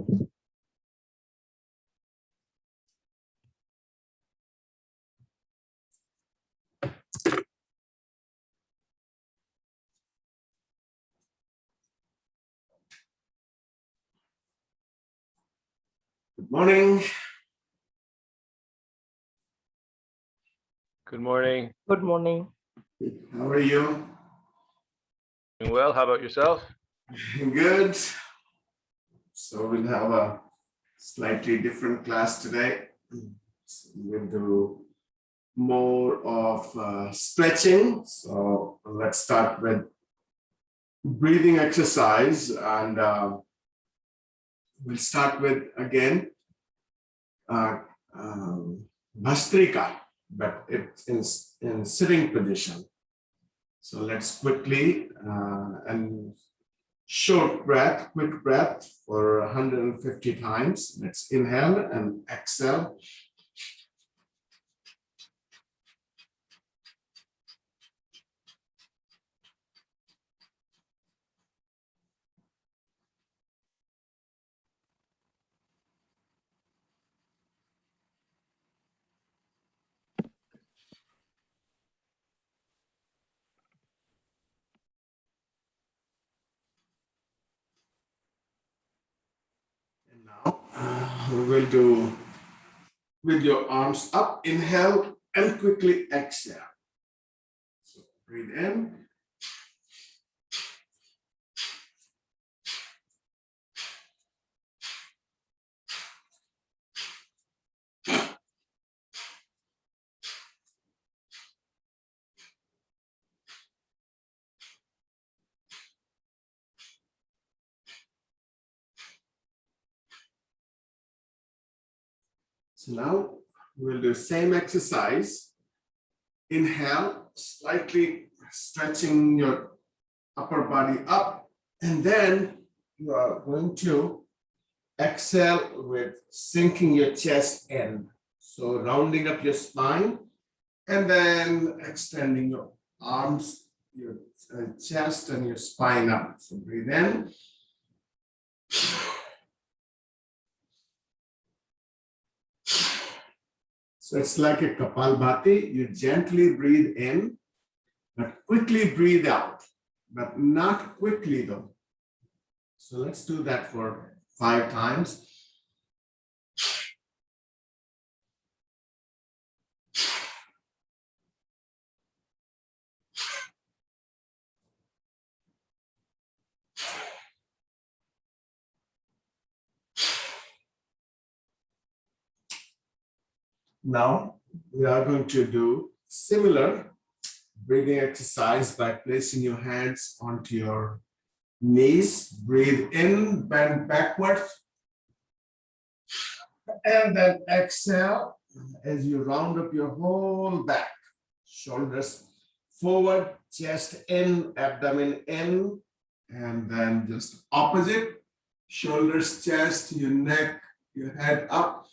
Good morning. Good morning. Good morning. How are you? Doing well. How about yourself? Good. So we'll have a slightly different class today. So we'll do more of stretching. So let's start with breathing exercise, and we'll start with again Bhastrika, but it's in sitting position. So let's quickly and short breath, quick breath for 150 times. Let's inhale and exhale. And now we will do with your arms up, inhale and quickly exhale. So breathe in. So now we'll do same exercise. Inhale, slightly stretching your upper body up, and then you are going to exhale with sinking your chest in. So rounding up your spine and then extending your arms, your chest and your spine up. So breathe in. So it's like a Kapalbhati. You gently breathe in, but quickly breathe out, but not quickly though. So let's do that for 5 times. Now we are going to do similar breathing exercise by placing your hands onto your knees. Breathe in, bend backwards, and then exhale as you round up your whole back. Shoulders forward, chest in, abdomen in, and then just opposite. Shoulders, chest, your neck, your head up.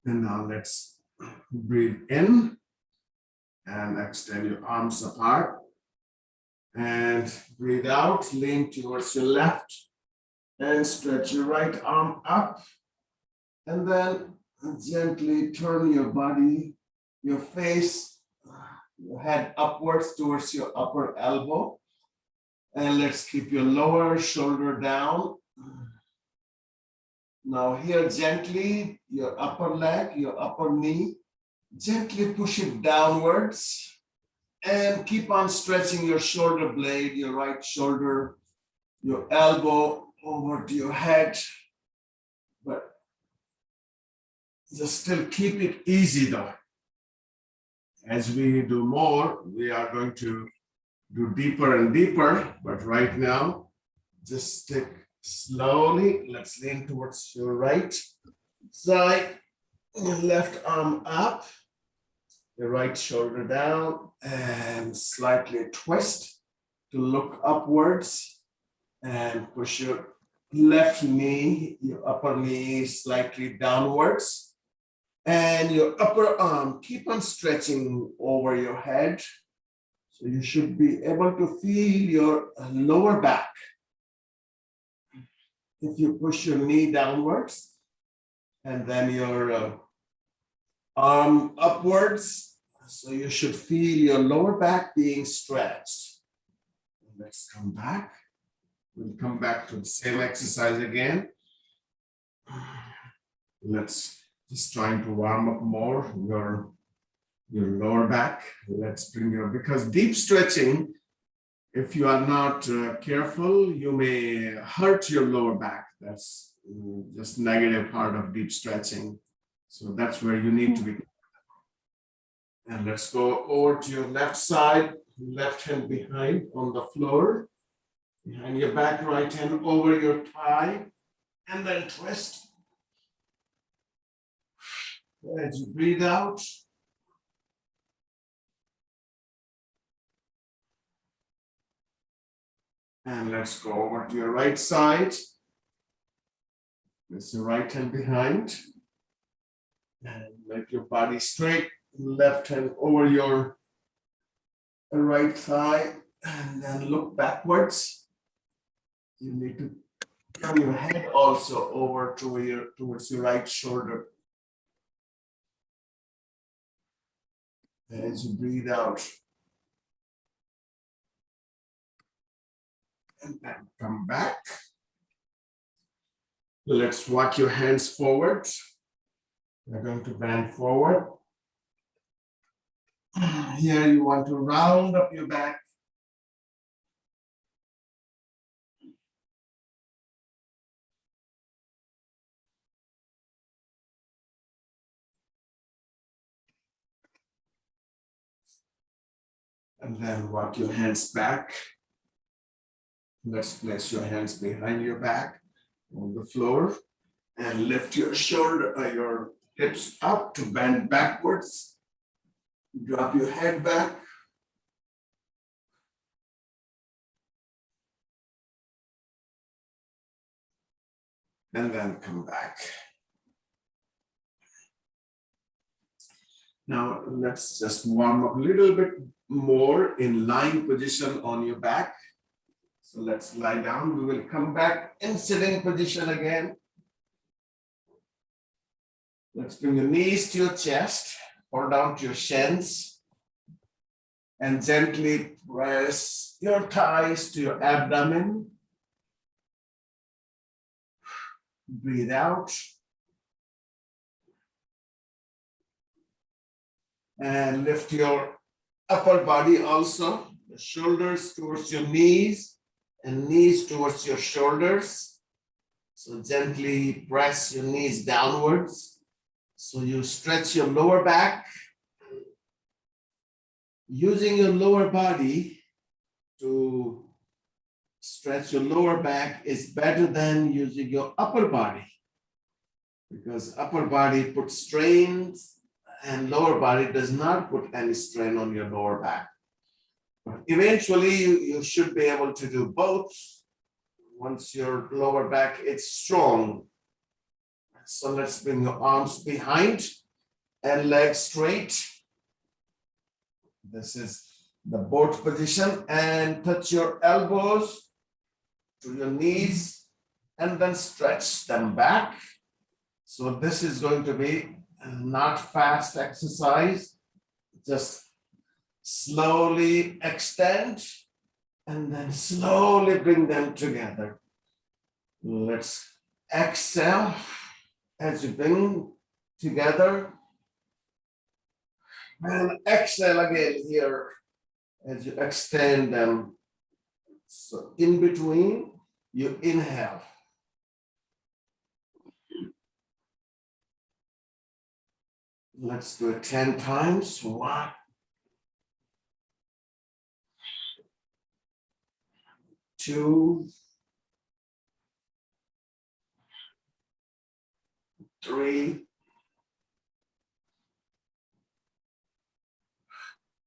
And now let's breathe in and extend your arms apart. And breathe out, lean towards your left and stretch your right arm up. And then gently turn your body, your face, your head upwards towards your upper elbow. And let's keep your lower shoulder down. Now here gently, your upper leg, your upper knee, gently push it downwards and keep on stretching your shoulder blade, your right shoulder, your elbow over to your head. But just still keep it easy though. As we do more, we are going to do deeper and deeper, but right now, just stick slowly. Let's lean towards your right side, your left arm up, your right shoulder down, and slightly twist. to look upwards and push your left knee, your upper knee slightly downwards, and your upper arm, keep on stretching over your head. So you should be able to feel your lower back. If you push your knee downwards and then your arm upwards, so you should feel your lower back being stretched. Let's come back. We'll come back to the same exercise again. Let's just trying to warm up more your lower back. Let's bring because deep stretching, if you are not careful, you may hurt your lower back. That's just negative part of deep stretching. So that's where you need to be. And let's go over to your left side, left hand behind on the floor, behind your back, right hand over your thigh, and then twist. As you breathe out. And let's go over to your right side. Place your right hand behind. And let your body straight. Left hand over your right thigh. And then look backwards. You need to turn your head also over towards your right shoulder. As you breathe out. And then come back. Let's walk your hands forward. We're going to bend forward. Here you want to round up your back. And then walk your hands back. Let's place your hands behind your back on the floor and lift your your hips up to bend backwards. Drop your head back. And then come back. Now let's just warm up a little bit more in lying position on your back. So let's lie down. We will come back in sitting position again. Let's bring your knees to your chest or down to your shins and gently press your thighs to your abdomen. Breathe out. And lift your upper body also, the shoulders towards your knees and knees towards your shoulders. So gently press your knees downwards. So you stretch your lower back. Using your lower body to stretch your lower back is better than using your upper body, because upper body puts strains and lower body does not put any strain on your lower back. But eventually, you should be able to do both once your lower back is strong. So let's bring your arms behind and legs straight. This is the boat position, and touch your elbows to your knees and then stretch them back. So this is going to be not fast exercise, just slowly extend and then slowly bring them together. Let's exhale as you bring together and exhale again here as you extend them. So in between, you inhale. Let's do it 10 times. 1, 2, 3,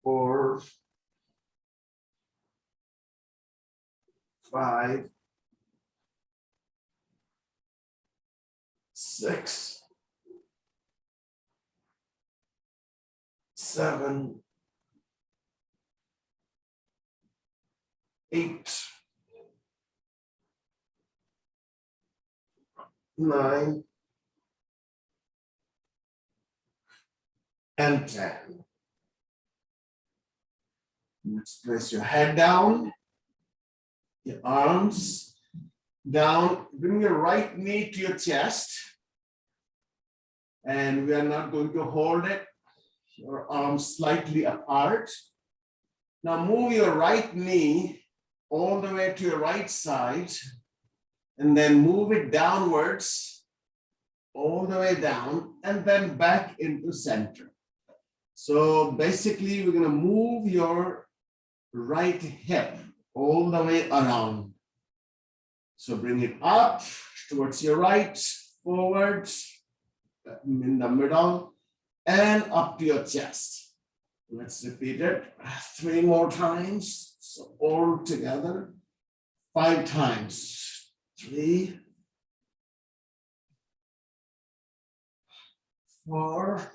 4, 5, 6, 7, 8, 9, and 10. Let's place your head down, your arms down. Bring your right knee to your chest. And we are not going to hold it. Your arms slightly apart. Now move your right knee all the way to your right side and then move it downwards all the way down and then back into center. So basically we're going to move your right hip all the way around. So bring it up towards your right, forward, in the middle, and up to your chest. Let's repeat it 3 more times. So all together, 5 times. 3, 4,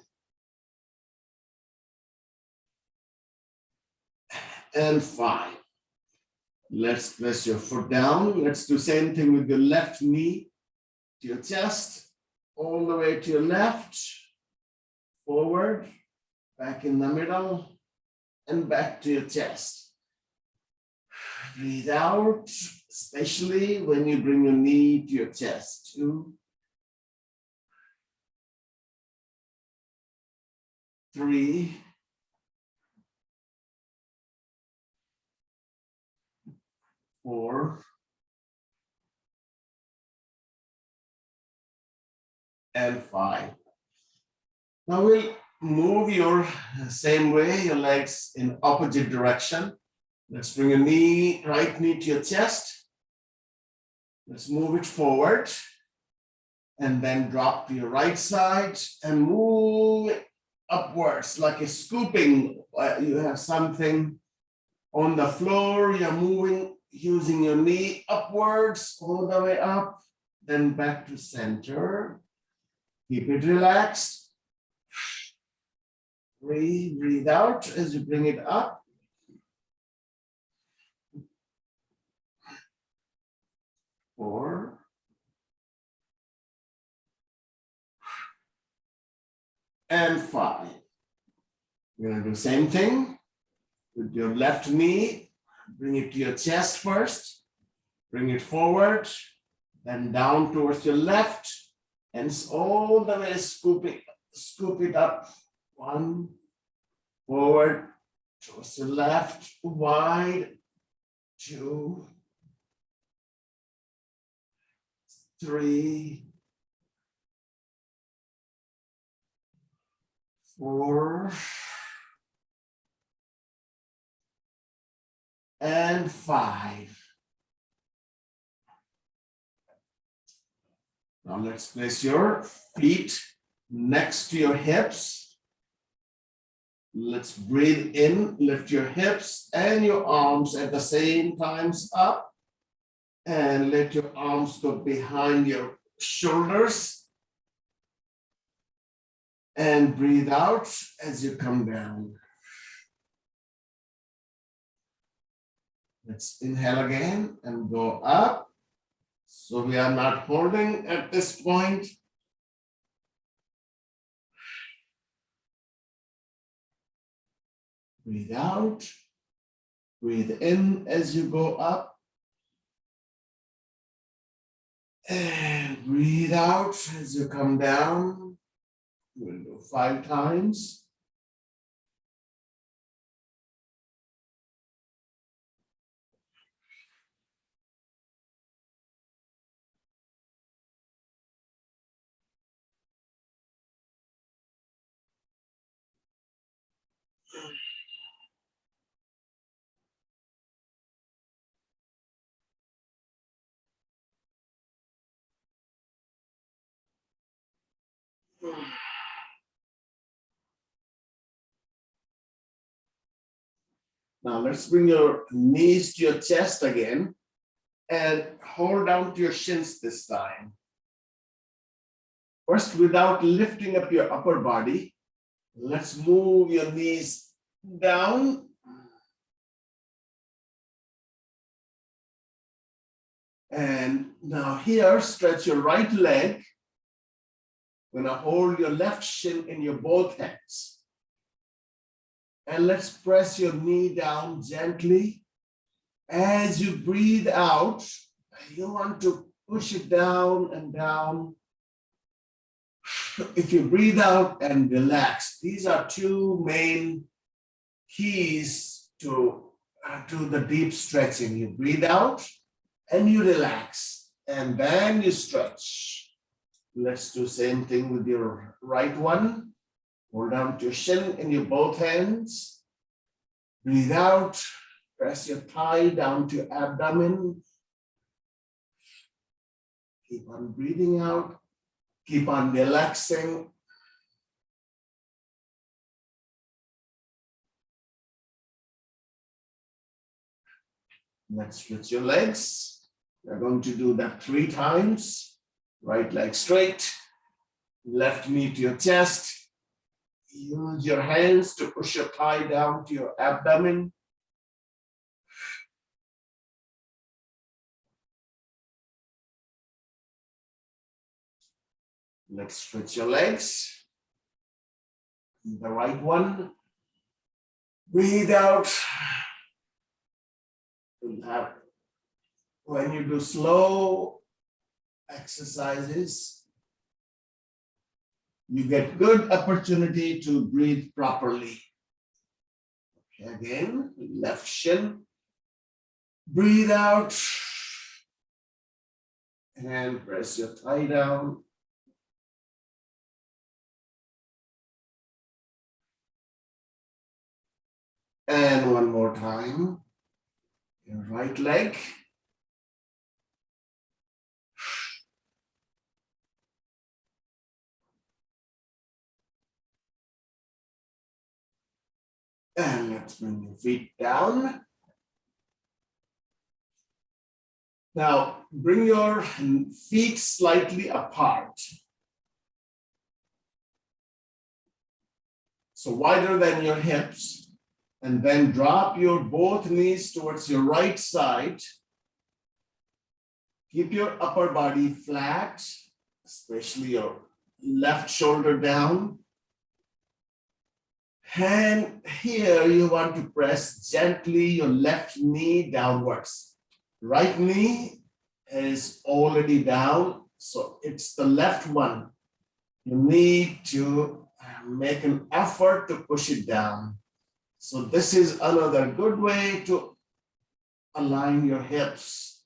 and 5. Let's place your foot down. Let's do same thing with your left knee to your chest, all the way to your left, forward, back in the middle, and back to your chest. Breathe out, especially when you bring your knee to your chest. 2, 3, 4, and 5. Now we'll move your same way, your legs in opposite direction. Let's bring your right knee to your chest. Let's move it forward and then drop to your right side and move it upwards like a scooping. You have something on the floor, you're moving using your knee upwards all the way up, then back to center. Keep it relaxed. Breathe out as you bring it up. 4, and 5. You're going to do the same thing with your left knee. Bring it to your chest first. Bring it forward, then down towards your left, and all the way scoop it up. 1, forward towards the left, wide. 2, 3, 4, and 5. Now let's place your feet next to your hips. Let's breathe in, lift your hips and your arms at the same times up. And let your arms go behind your shoulders. And breathe out as you come down. Let's inhale again and go up. So we are not holding at this point. Breathe out. Breathe in as you go up. And breathe out as you come down. We'll do 5 times. Now let's bring your knees to your chest again. And hold down to your shins this time. First, without lifting up your upper body, let's move your knees down. And now here, stretch your right leg. Gonna hold your left shin in your both hands. And let's press your knee down gently. As you breathe out, you want to push it down and down. If you breathe out and relax, these are two main keys to the deep stretching. You breathe out and you relax, and then you stretch. Let's do the same thing with your right one. Hold down to your shin in your both hands. Breathe out. Press your thigh down to your abdomen. Keep on breathing out. Keep on relaxing. Let's switch your legs. We're going to do that 3 times. Right leg straight. Left knee to your chest. Use your hands to push your thigh down to your abdomen. Let's switch your legs. The right one. Breathe out. When you do slow exercises, you get good opportunity to breathe properly. Okay, again, left shin. Breathe out. And press your thigh down. And one more time. Your right leg. And let's bring your feet down. Now, bring your feet slightly apart. So wider than your hips. And then drop your both knees towards your right side. Keep your upper body flat, especially your left shoulder down. And here you want to press gently your left knee downwards. Right knee is already down, so it's the left one. You need to make an effort to push it down. So this is another good way to align your hips,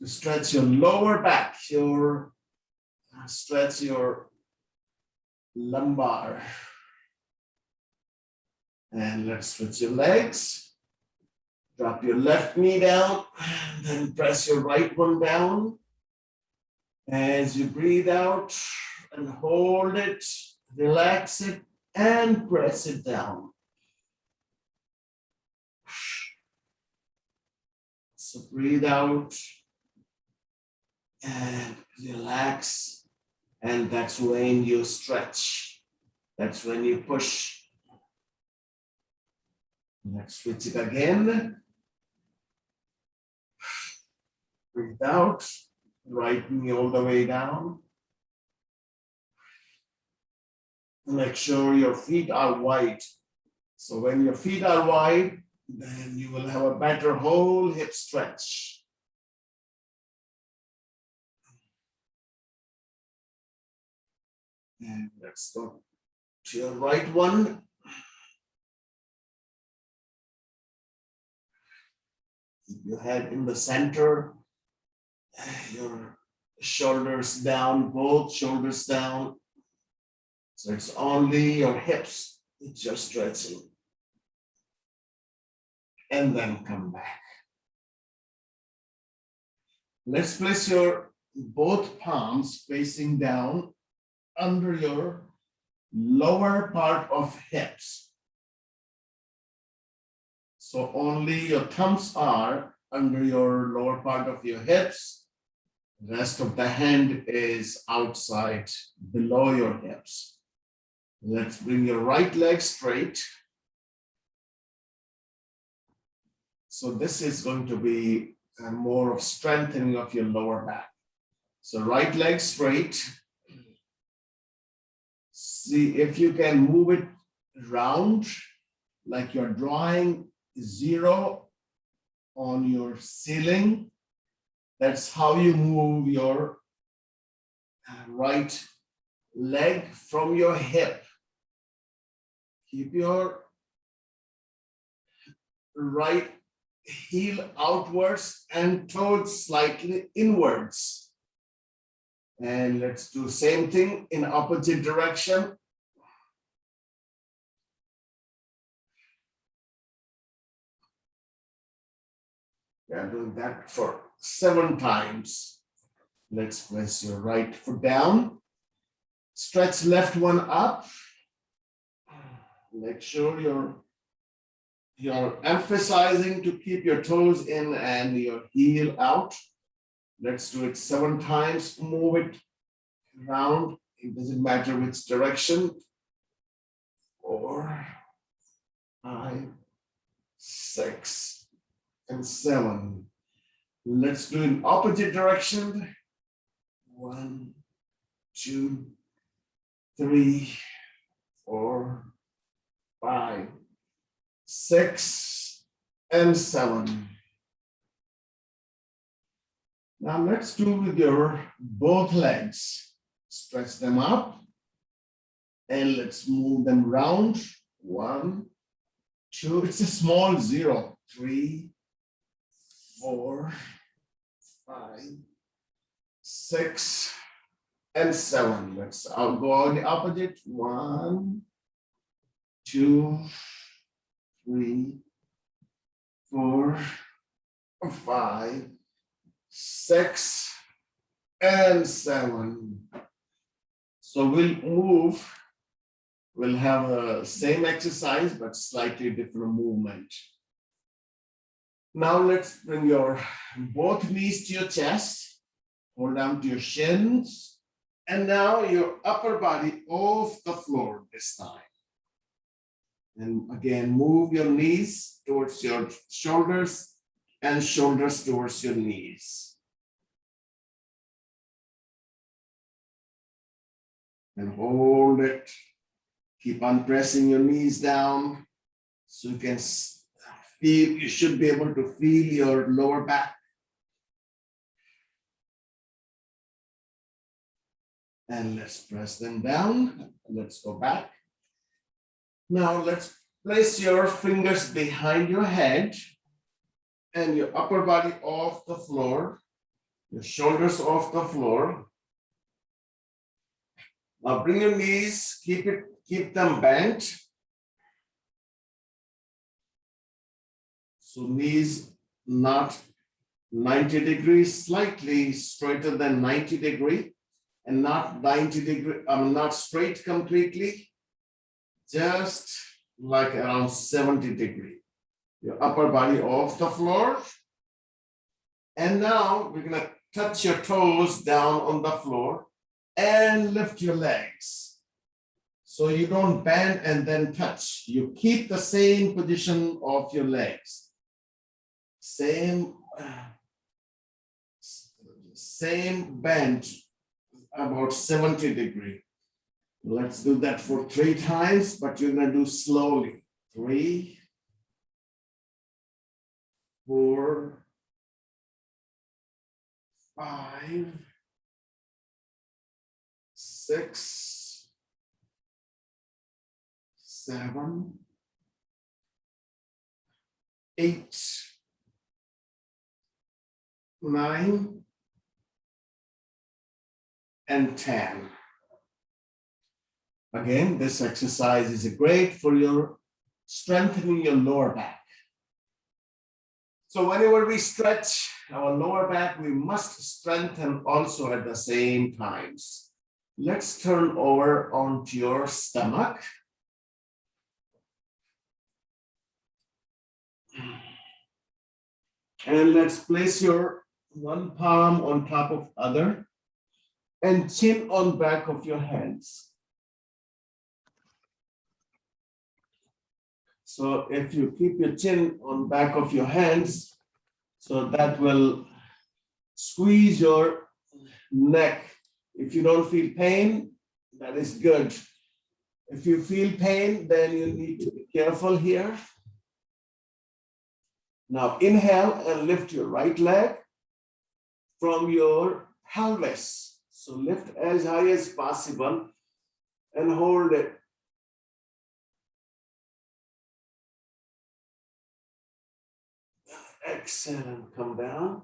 to stretch your lower back, stretch your lumbar. And let's switch your legs. Drop your left knee down, and then press your right one down. As you breathe out and hold it, relax it, and press it down. So breathe out and relax, and that's when you stretch. That's when you push. Let's switch it again. Breathe out, right knee all the way down. Make sure your feet are wide. So when your feet are wide, then you will have a better whole hip stretch. And let's go to your right one. Keep your head in the center, your shoulders down, both shoulders down. So it's only your hips that you're stretching. And then come back. Let's place your both palms facing down under your lower part of hips. So only your thumbs are under your lower part of your hips. The rest of the hand is outside, below your hips. Let's bring your right leg straight. So this is going to be more of strengthening of your lower back. So right leg straight. See if you can move it round, like you're drawing 0 on your ceiling. That's how you move your right leg from your hip. Keep your right heel outwards and toes slightly inwards. And let's do the same thing in opposite direction. We are doing that for 7 times. Let's place your right foot down. Stretch left one up. Make sure you're emphasizing to keep your toes in and your heel out. Let's do it 7 times. Move it around. It doesn't matter which direction. 4, 5, 6, and 7. Let's do in opposite direction. 1, 2, 3, 4, 5, 6, and 7. Now let's do with your both legs. Stretch them up and let's move them round. 1, 2, it's a small 0. 3, 4, 5, 6, and 7. I'll go on the opposite. 1, 2, 3, 4, 5, 6, and 7. So we'll have a same exercise, but slightly different movement. Now let's bring your both knees to your chest, hold down to your shins, and now your upper body off the floor this time. And again, move your knees towards your shoulders and shoulders towards your knees. And hold it. Keep on pressing your knees down so you can feel, you should be able to feel your lower back. And let's press them down. Let's go back. Now let's place your fingers behind your head and your upper body off the floor, your shoulders off the floor. Now bring your knees, keep them bent. So knees not 90 degrees, slightly straighter than 90 degree, and not 90 degree, not straight completely, just like around 70 degree. Your upper body off the floor. And now we're gonna touch your toes down on the floor and lift your legs. So you don't bend and then touch. You keep the same position of your legs. Same bend, about 70 degree. Let's do that for 3 times, but you're gonna do slowly. 3, 4, 5, 6, 7, 8, 9, and 10. Again, this exercise is great for your strengthening your lower back. So whenever we stretch our lower back, we must strengthen also at the same times. Let's turn over onto your stomach. And let's place your one palm on top of other and chin on back of your hands. So if you keep your chin on back of your hands, so that will squeeze your neck. If you don't feel pain, that is good. If you feel pain, then you need to be careful here. Now inhale and lift your right leg from your pelvis. So lift as high as possible and hold it. Exhale and come down.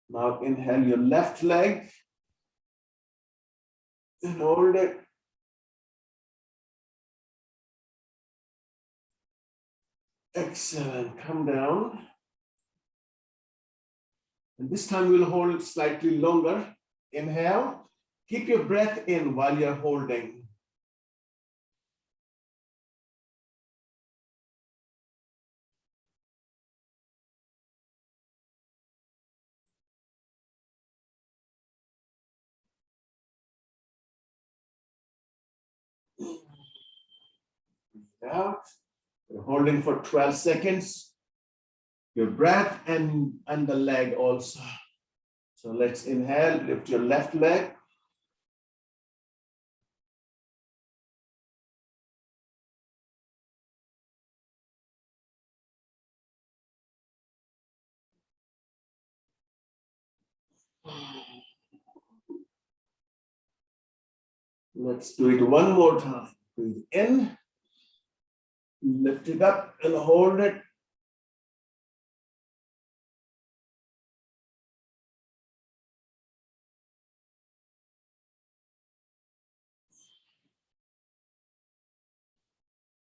Now inhale your left leg and hold it. Exhale and come down. And this time we'll hold slightly longer. Inhale. Keep your breath in while you're holding. Out. You're holding for 12 seconds. Your breath and the leg also. So let's inhale, lift your left leg. Let's do it one more time. Breathe in, lift it up and hold it.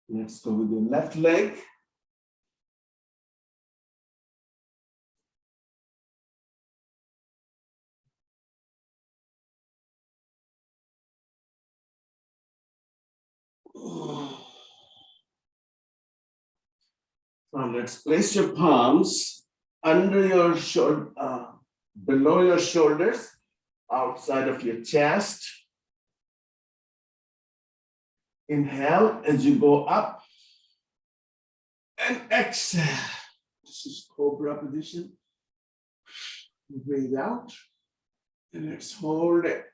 Let's go with your left leg. Now let's place your palms under your shoulder, below your shoulders, outside of your chest. Inhale as you go up and exhale. This is Cobra position. Breathe out and let's hold it.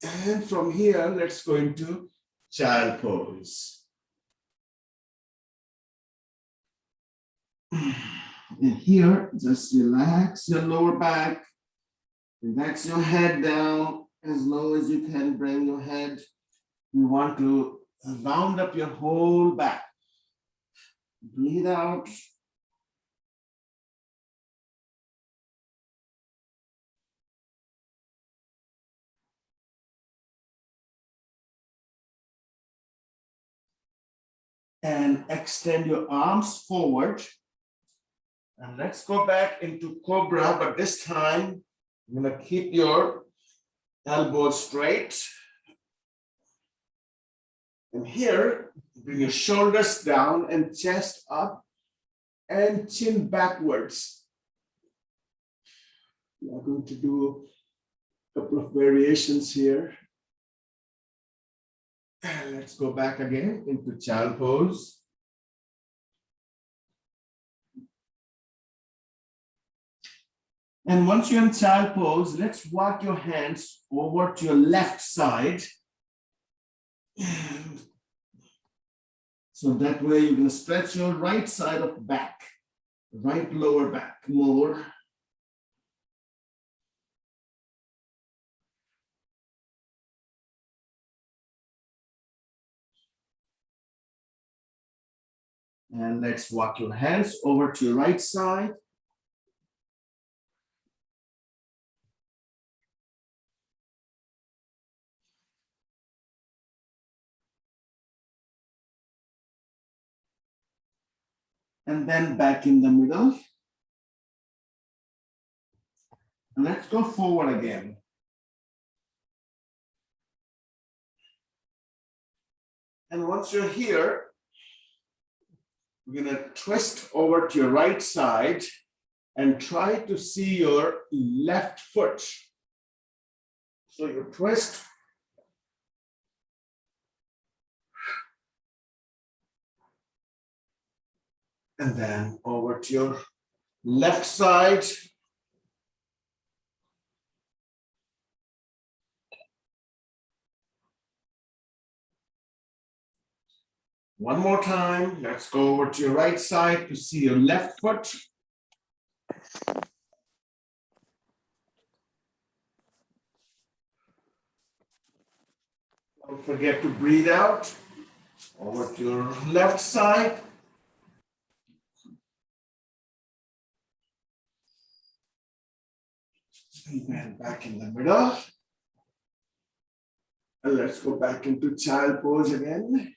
And from here, let's go into child pose. And here, just relax your lower back, relax your head down as low as you can. Bring your head. You want to round up your whole back. Breathe out. And extend your arms forward. And let's go back into Cobra, but this time, you're gonna keep your elbows straight. And here, bring your shoulders down and chest up and chin backwards. We are going to do a couple of variations here. And let's go back again into child pose. And once you're in child pose, let's walk your hands over to your left side. So that way you're going to stretch your right side of the back, right lower back more. And let's walk your hands over to your right side. And then back in the middle. And let's go forward again. And once you're here, we're gonna twist over to your right side and try to see your left foot. So you twist. And then over to your left side. One more time. Let's go over to your right side to see your left foot. Don't forget to breathe out. Over to your left side. And then back in the middle. And let's go back into child pose again.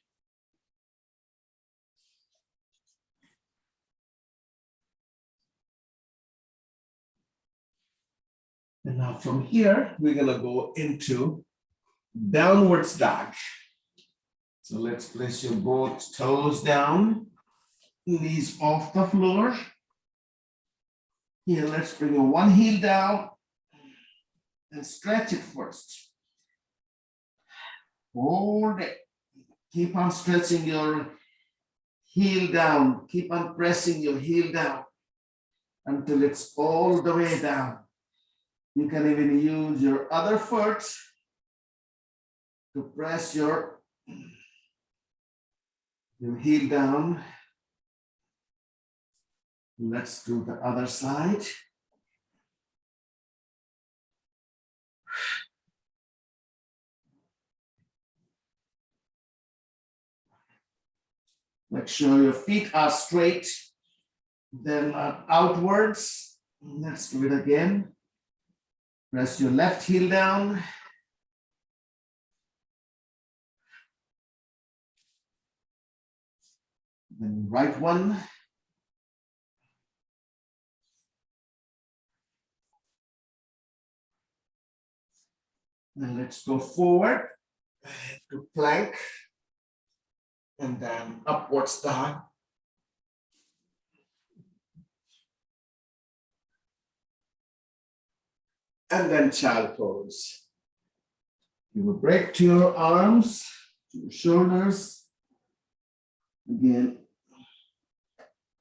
And now from here, we're gonna go into downwards dog. So let's place your both toes down, knees off the floor. Here, let's bring your one heel down and stretch it first. Hold it. Keep on stretching your heel down. Keep on pressing your heel down until it's all the way down. You can even use your other foot to press your heel down. Let's do the other side. Make sure your feet are straight, then outwards. Let's do it again. Press your left heel down. Then right one. Then let's go forward to plank. And then upwards dog. And then child pose. You will break to your arms, to your shoulders. Again,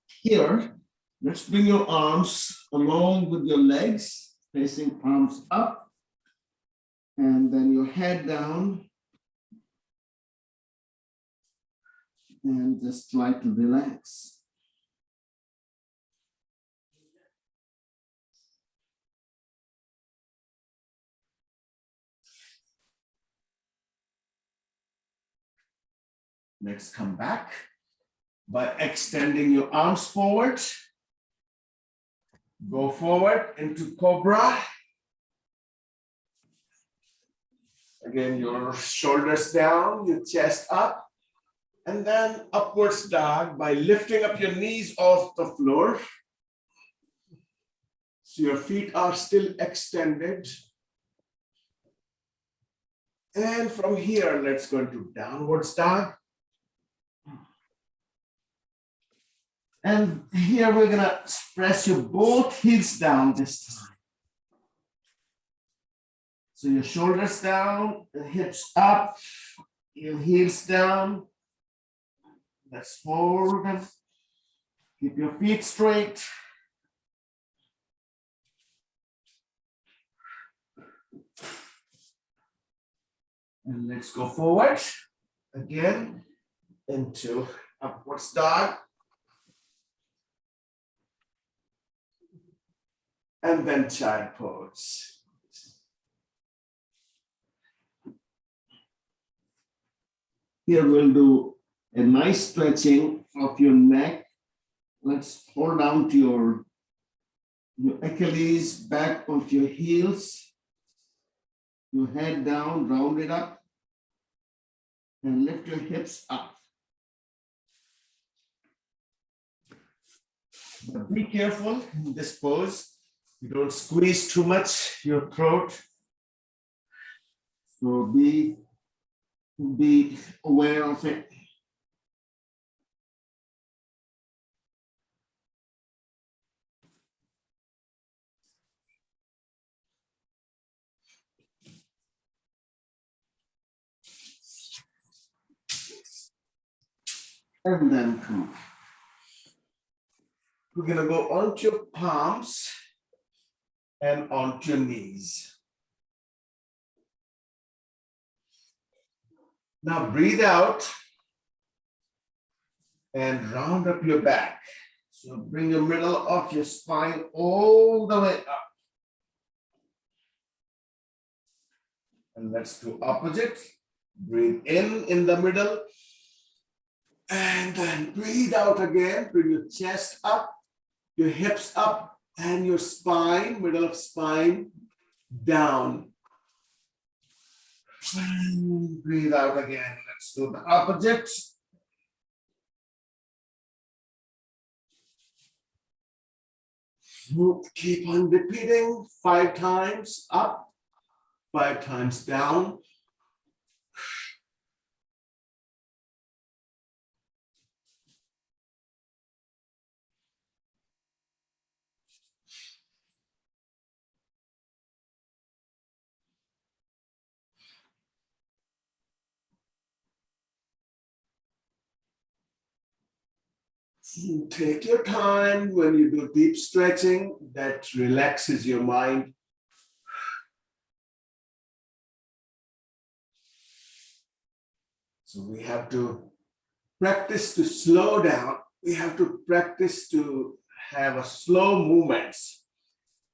here, let's bring your arms along with your legs, facing palms up, and then your head down. And just try to relax. Next, come back by extending your arms forward. Go forward into Cobra. Again, your shoulders down, your chest up. And then upwards dog by lifting up your knees off the floor. So your feet are still extended. And from here, let's go into downwards dog. And here we're gonna press your both heels down this time. So your shoulders down, the hips up, your heels down. Let's hold them. Keep your feet straight. And let's go forward again into upwards dog. And then child pose. Here we'll do a nice stretching of your neck. Let's hold down to your Achilles, back of your heels. Your head down, round it up, and lift your hips up. But be careful in this pose. You don't squeeze too much your throat. So be be aware of it. And then come on. We're gonna go onto your palms and onto your knees. Now breathe out and round up your back. So bring the middle of your spine all the way up. And let's do opposite. Breathe in the middle. And then breathe out again. Bring your chest up, your hips up, and your spine, middle of spine, down. And breathe out again. Let's do the opposite. Keep on repeating 5 times up, 5 times down. Take your time when you do deep stretching, that relaxes your mind. So we have to practice to slow down. We have to practice to have a slow movements.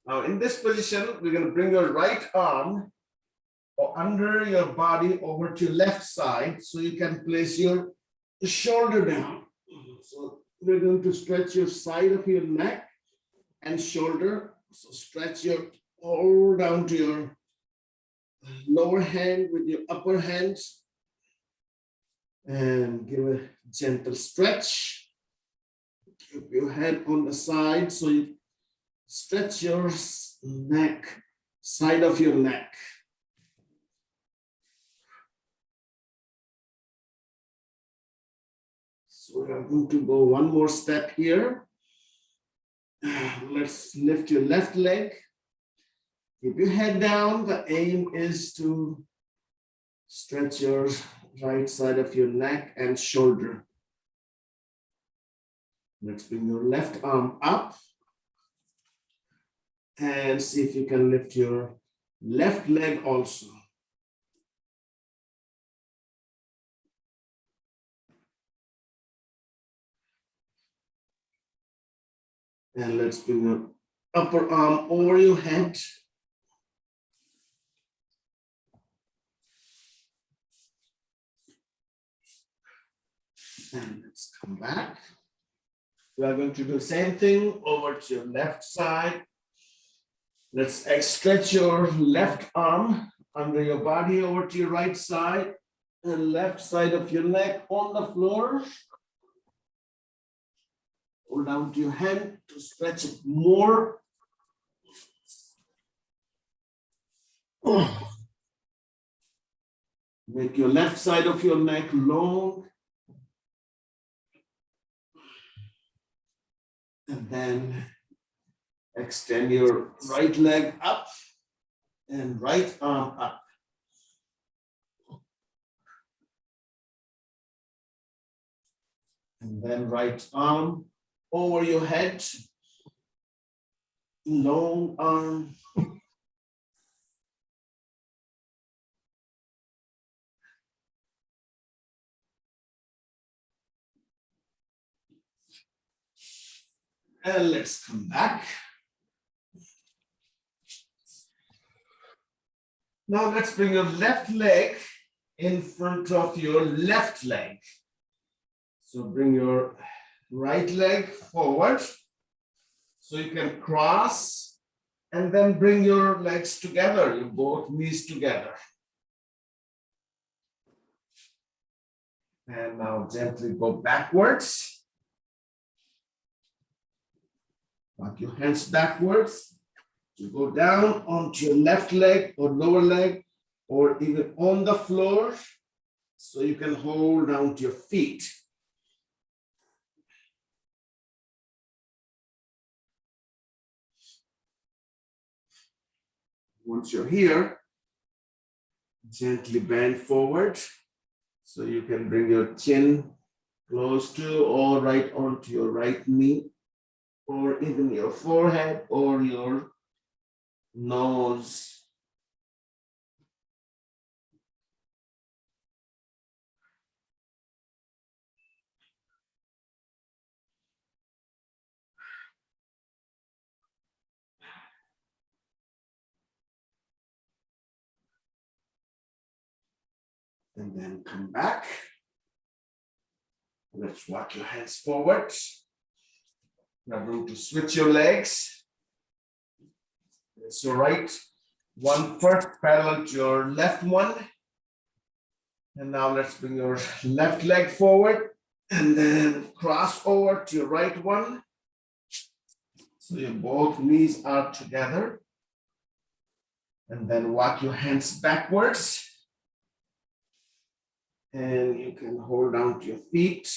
Now in this position, we're going to bring your right arm under your body over to your left side so you can place your shoulder down. So we're going to stretch your side of your neck and shoulder. So stretch your all down to your lower hand with your upper hands. And give a gentle stretch. Keep your head on the side so you stretch your neck, side of your neck. So we are going to go one more step here. Let's lift your left leg. Keep your head down. The aim is to stretch your right side of your neck and shoulder. Let's bring your left arm up and see if you can lift your left leg also. And let's bring your upper arm over your head. And let's come back. We are going to do the same thing over to your left side. Let's stretch your left arm under your body over to your right side and left side of your neck on the floor. Hold down to your hand to stretch it more. Make your left side of your neck long. And then extend your right leg up and right arm up. And then right arm over your head, long arm. And let's come back. Now let's bring your left leg in front of your left leg. So bring your right leg forward so you can cross and then bring your legs together, your both knees together. And now gently go backwards. Walk your hands backwards. You go down onto your left leg or lower leg or even on the floor. So you can hold down to your feet. Once you're here, gently bend forward. So you can bring your chin close to or right onto your right knee, or even your forehead or your nose. And then come back. Let's walk your hands forward. Now room to switch your legs. So right one first parallel to your left one. And now let's bring your left leg forward and then cross over to your right one. So your both knees are together. And then walk your hands backwards. And you can hold down to your feet.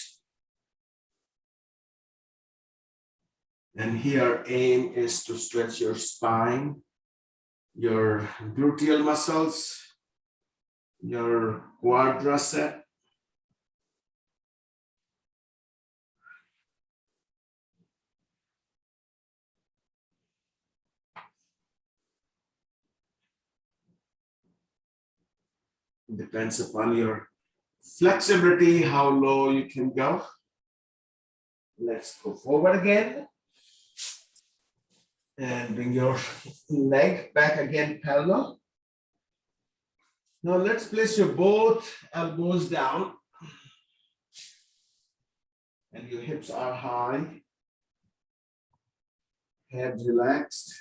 And here aim is to stretch your spine, your gluteal muscles, your quadricep. Depends upon your flexibility, how low you can go. Let's go forward again. And bring your leg back again parallel. Now let's place your both elbows down. And your hips are high. Head relaxed.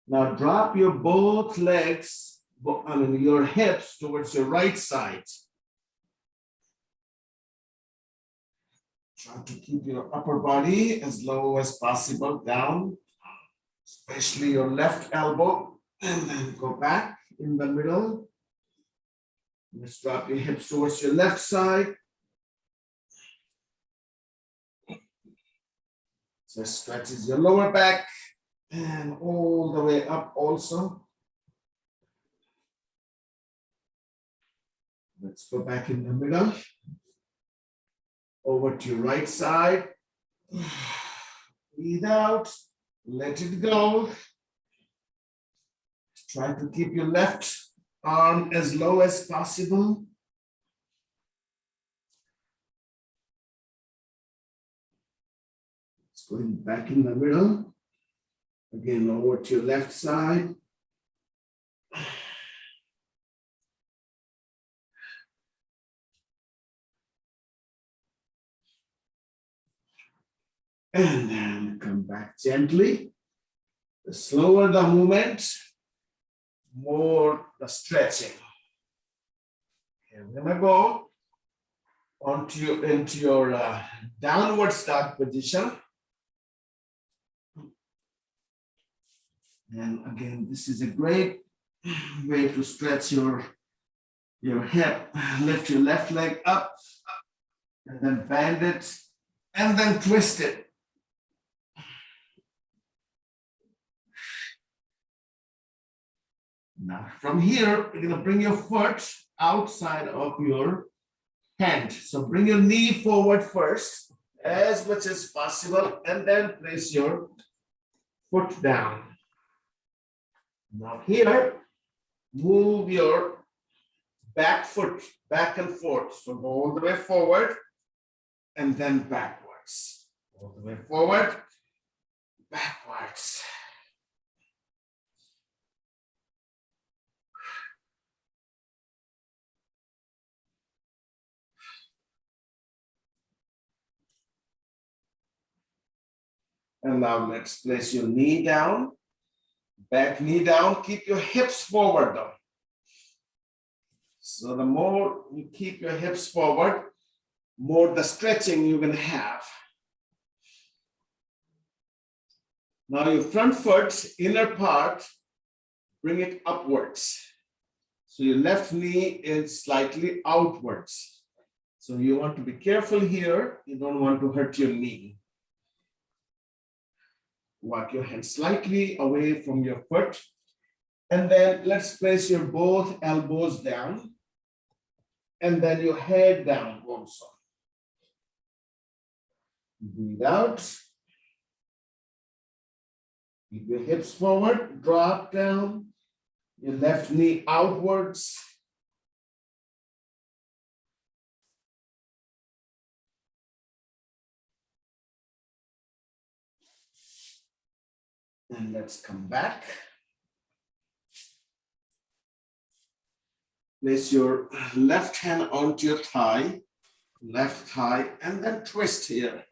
Now drop your both legs, your hips towards your right side. Try to keep your upper body as low as possible down, especially your left elbow, and then go back in the middle. Let's drop your hips towards your left side. So stretches your lower back and all the way up also. Let's go back in the middle. Over to your right side. Breathe out. Let it go. Try to keep your left arm as low as possible. It's going back in the middle. Again, over to your left side. And then come back gently. The slower the movement, more the stretching. Okay, we're gonna go into your downward dog position. And again, this is a great way to stretch your hip. Lift your left leg up and then bend it and then twist it. Now from here, you're gonna bring your foot outside of your hand. So bring your knee forward first, as much as possible, and then place your foot down. Now here, move your back foot back and forth. So go all the way forward and then backwards. All the way forward, backwards. And now let's place your knee down, back knee down, keep your hips forward though. So the more you keep your hips forward, more the stretching you're gonna have. Now your front foot, inner part, bring it upwards. So your left knee is slightly outwards. So you want to be careful here. You don't want to hurt your knee. Walk your hand slightly away from your foot. And then let's place your both elbows down. And then your head down also. Breathe out. Keep your hips forward, drop down. Your left knee outwards. And let's come back. Place your left hand onto your thigh, left thigh, and then twist here.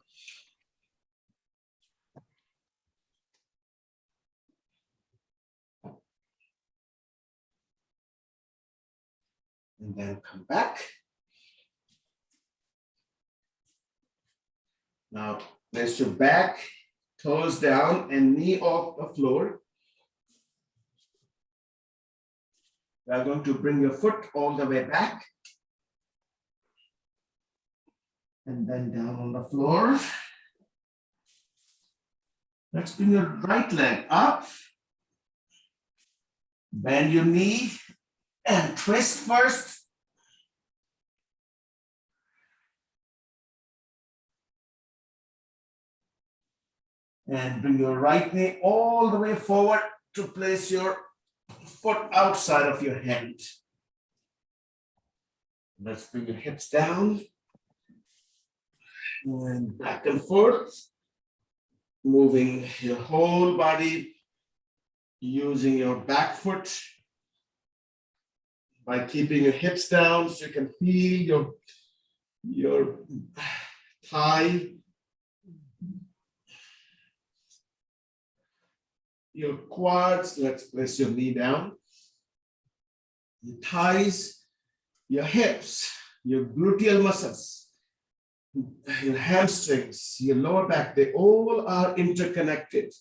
And then come back. Now place your back, toes down, and knee off the floor. We are going to bring your foot all the way back. And then down on the floor. Let's bring your right leg up. Bend your knee and twist first. And bring your right knee all the way forward to place your foot outside of your hand. Let's bring your hips down. And back and forth. Moving your whole body. Using your back foot. By keeping your hips down so you can feel your thigh. Your quads, let's place your knee down. Your thighs, your hips, your gluteal muscles, your hamstrings, your lower back, they all are interconnected.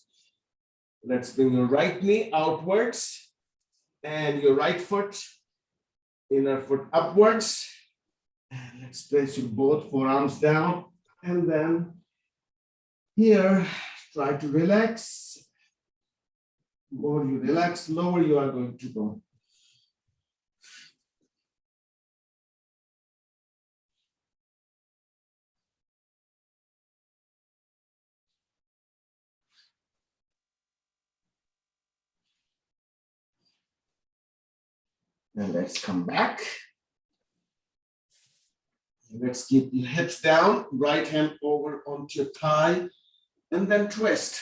Let's bring your right knee outwards and your right foot, inner foot upwards. And let's place your both forearms down. And then here, try to relax. More you relax, lower you are going to go. And let's come back. Let's keep your hips down, right hand over onto your thigh, and then twist.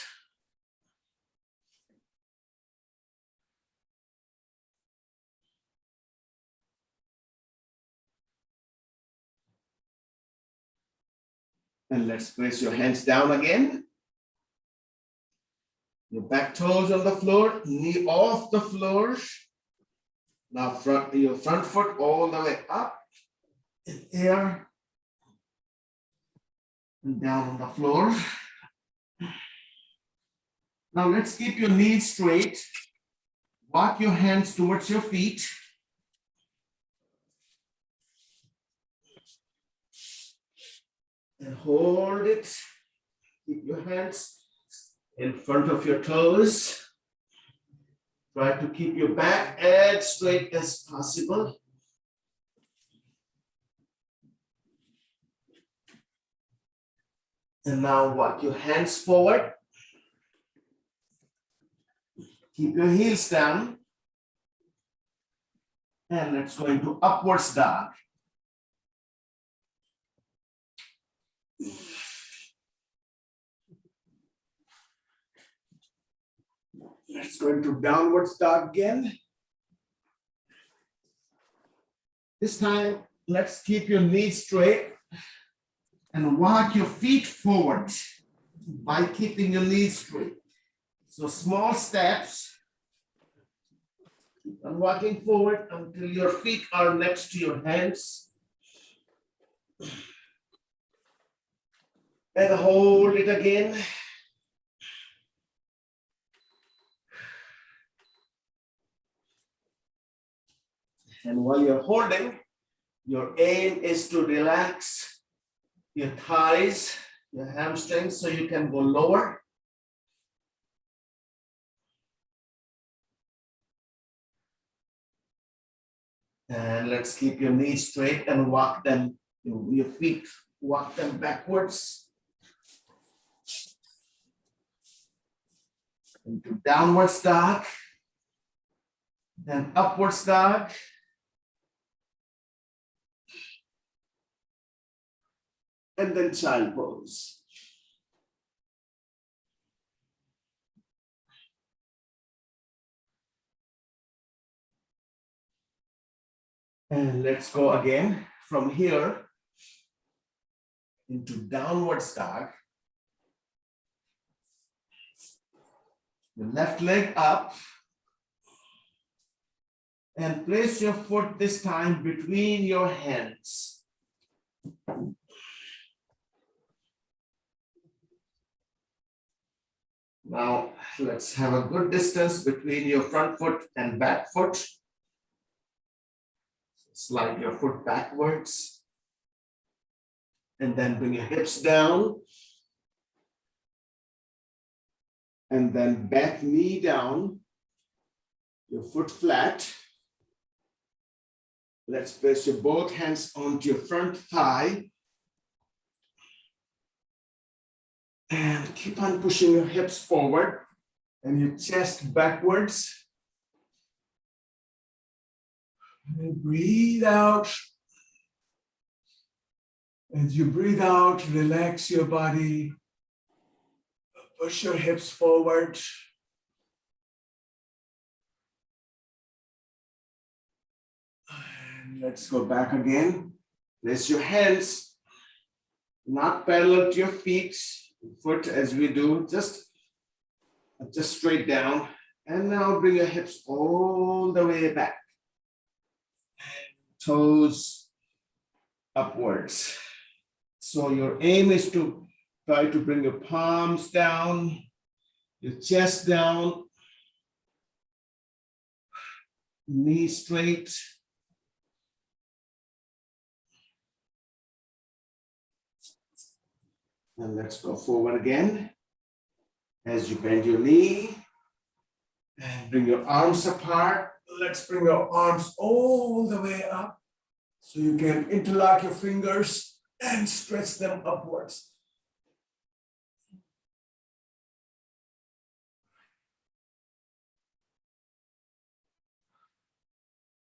And let's place your hands down again. Your back toes on the floor, knee off the floor. Now your front foot all the way up in air and down on the floor. Now let's keep your knees straight. Walk your hands towards your feet. And hold it. Keep your hands in front of your toes. Try to keep your back as straight as possible. And now walk your hands forward. Keep your heels down. And let's go into upwards dog. Let's go into downwards dog again. This time, let's keep your knees straight and walk your feet forward by keeping your knees straight. So small steps. Keep on walking forward until your feet are next to your hands. And hold it again. while you're holding, your aim is to relax your thighs, your hamstrings, so you can go lower. And let's keep your knees straight and walk them, your feet, walk them backwards. Into downward dog, then upward dog. And then child pose. And let's go again from here into downward dog. The left leg up. And place your foot this time between your hands. Now, let's have a good distance between your front foot and back foot. Slide your foot backwards. And then bring your hips down. And then back knee down. Your foot flat. Let's place your both hands onto your front thigh. And keep on pushing your hips forward and your chest backwards. And breathe out. As you breathe out, relax your body. Push your hips forward. And let's go back again. Place your hands not parallel to your feet. Foot as we do, just straight down. And now bring your hips all the way back. Toes upwards. So your aim is to try to bring your palms down, your chest down, knees straight. And let's go forward again. As you bend your knee and bring your arms apart. Let's bring your arms all the way up so you can interlock your fingers and stretch them upwards.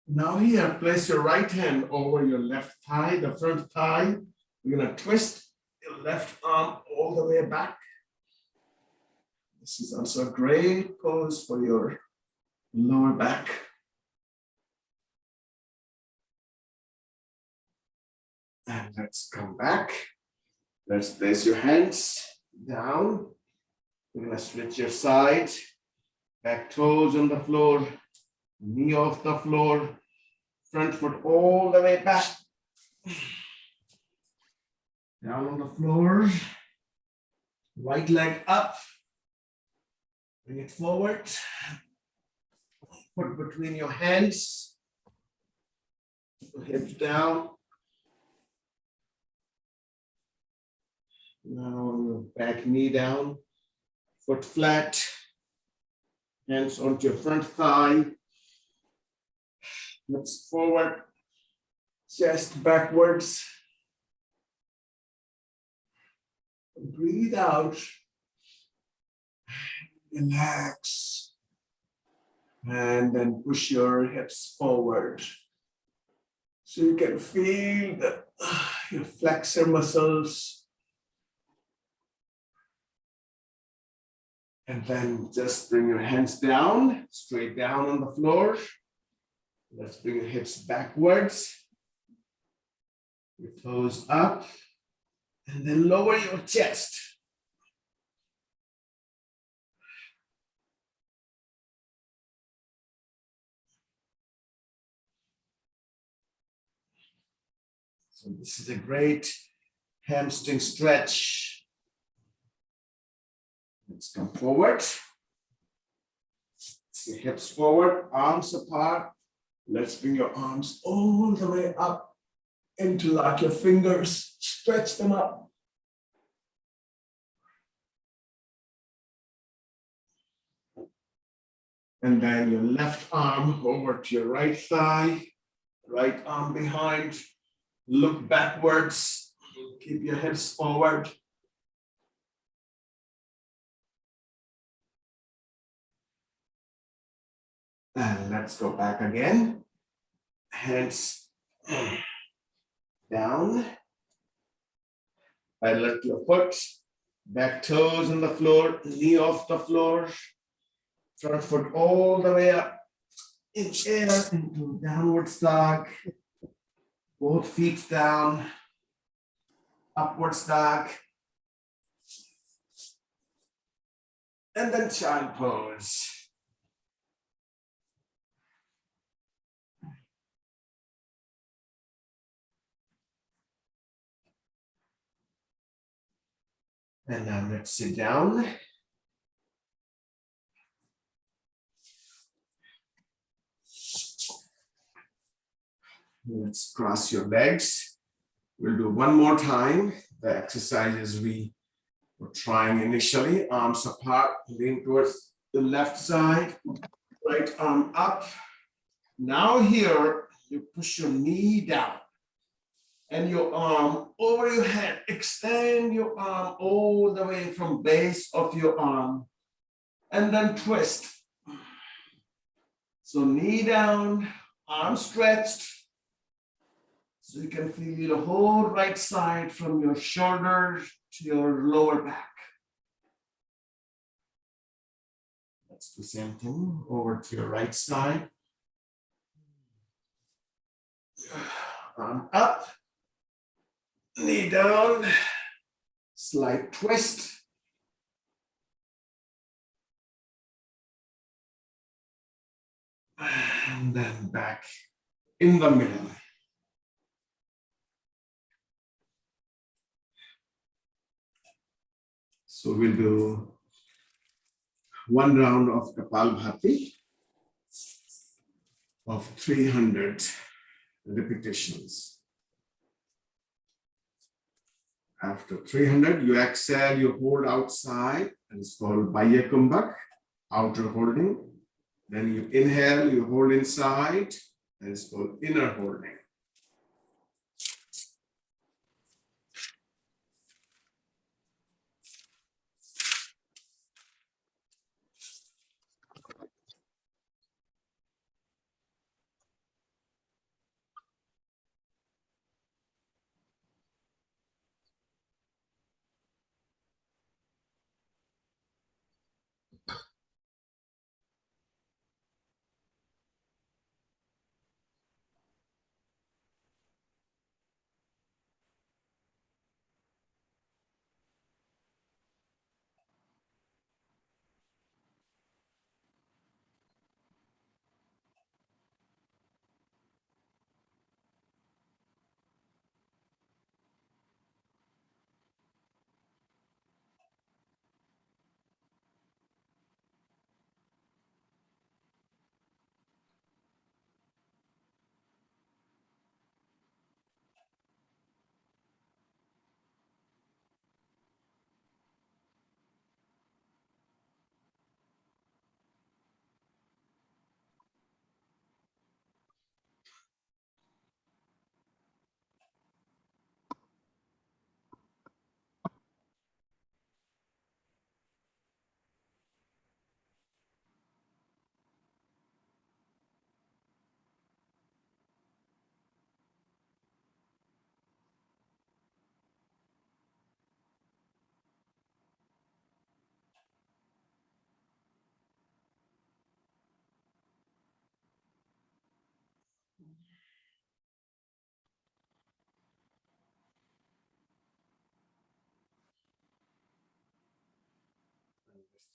Now here, place your right hand over your left thigh, the front thigh. You're gonna twist your left arm all the way back. This is also a great pose for your lower back. And let's come back. Let's place your hands down. You're gonna switch your side. Back toes on the floor, knee off the floor, front foot all the way back. Down on the floor, right leg up, bring it forward, foot between your hands, hips down. Now back knee down, foot flat, hands onto your front thigh, hips forward, chest backwards. Breathe out, relax, and then push your hips forward. So you can feel your flexor muscles. And then just bring your hands down, straight down on the floor. Let's bring your hips backwards. Your toes up. And then lower your chest. So this is a great hamstring stretch. Let's come forward. Your hips forward, arms apart. Let's bring your arms all the way up, interlock your fingers, stretch them up. And then your left arm over to your right thigh, right arm behind, look backwards, keep your hips forward. And let's go back again. Hands down. Parallel to your foot, back toes on the floor, knee off the floor, front foot all the way up in air into downward dog. Both feet down, upwards dog. And then child pose. And now let's sit down. Let's cross your legs. We'll do one more time. The exercises we were trying initially. Arms apart, lean towards the left side, right arm up. Now here, you push your knee down and your arm over your head. Extend your arm all the way from base of your arm and then twist. So knee down, arm stretched. So you can feel the whole right side from your shoulder to your lower back. That's the same thing over to your right side. Arm up, knee down, slight twist. And then back in the middle. So we'll do one round of Kapalbhati of 300 repetitions. After 300, you exhale, you hold outside, and it's called Baya Kumbhak, outer holding. Then you inhale, you hold inside, and it's called inner holding.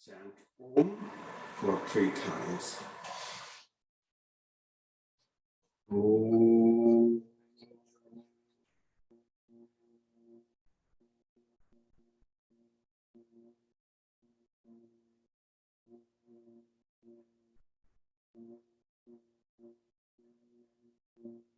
Chant Om for 3 times. Om. Om.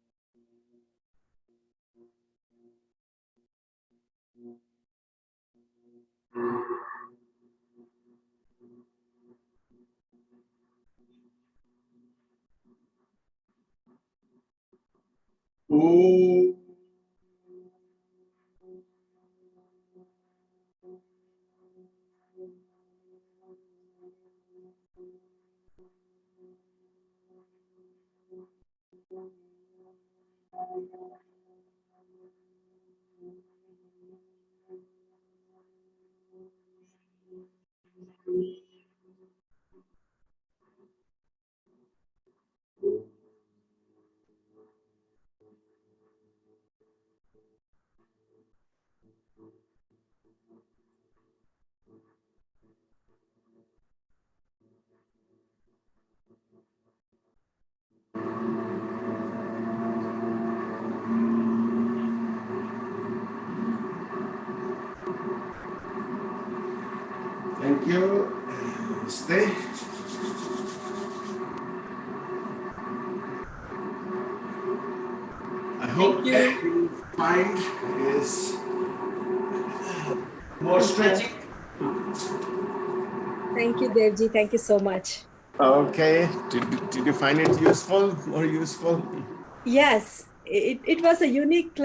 Thank you. Stay. I hope you find is more stretching. Thank you, Devji. Thank you so much. Okay. Did you find it useful or useful? Yes, it was a unique